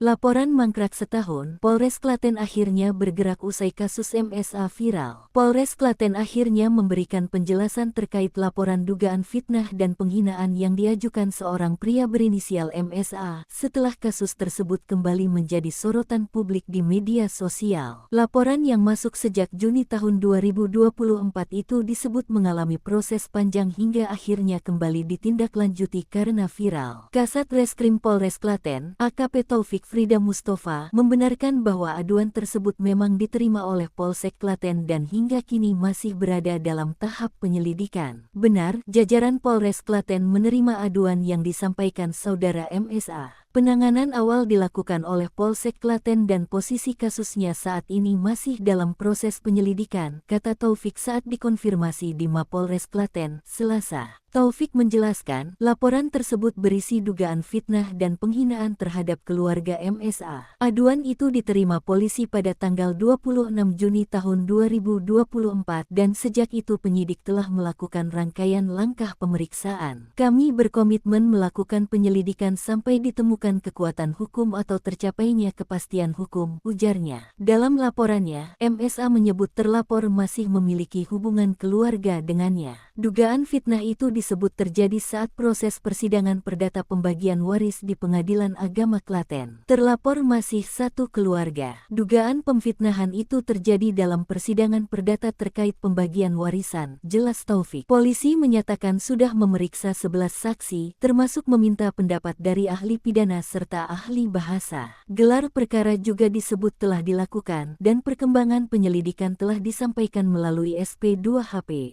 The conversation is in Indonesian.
Laporan mangkrak setahun, Polres Klaten akhirnya bergerak usai kasus MSA viral. Polres Klaten akhirnya memberikan penjelasan terkait laporan dugaan fitnah dan penghinaan yang diajukan seorang pria berinisial MSA setelah kasus tersebut kembali menjadi sorotan publik di media sosial. Laporan yang masuk sejak Juni tahun 2024 itu disebut mengalami proses panjang hingga akhirnya kembali ditindaklanjuti karena viral. Kasat Reskrim Polres Klaten, AKP Taufik Frida Mustafa, membenarkan bahwa aduan tersebut memang diterima oleh Polsek Klaten dan hingga kini masih berada dalam tahap penyelidikan. Benar, jajaran Polres Klaten menerima aduan yang disampaikan saudara MSA. Penanganan awal dilakukan oleh Polsek Klaten dan posisi kasusnya saat ini masih dalam proses penyelidikan, kata Taufik saat dikonfirmasi di Mapolres Klaten, Selasa. Taufik menjelaskan, laporan tersebut berisi dugaan fitnah dan penghinaan terhadap keluarga MSA. Aduan itu diterima polisi pada tanggal 26 Juni tahun 2024 dan sejak itu penyidik telah melakukan rangkaian langkah pemeriksaan. Kami berkomitmen melakukan penyelidikan sampai ditemukan kekuatan hukum atau tercapainya kepastian hukum, ujarnya. Dalam laporannya, MSA menyebut terlapor masih memiliki hubungan keluarga dengannya. Dugaan fitnah itu disebut terjadi saat proses persidangan perdata pembagian waris di Pengadilan Agama Klaten. Terlapor masih satu keluarga. Dugaan pemfitnahan itu terjadi dalam persidangan perdata terkait pembagian warisan, jelas Taufik. Polisi menyatakan sudah memeriksa 11 saksi, termasuk meminta pendapat dari ahli pidana serta ahli bahasa. Gelar perkara juga disebut telah dilakukan dan perkembangan penyelidikan telah disampaikan melalui SP2HP.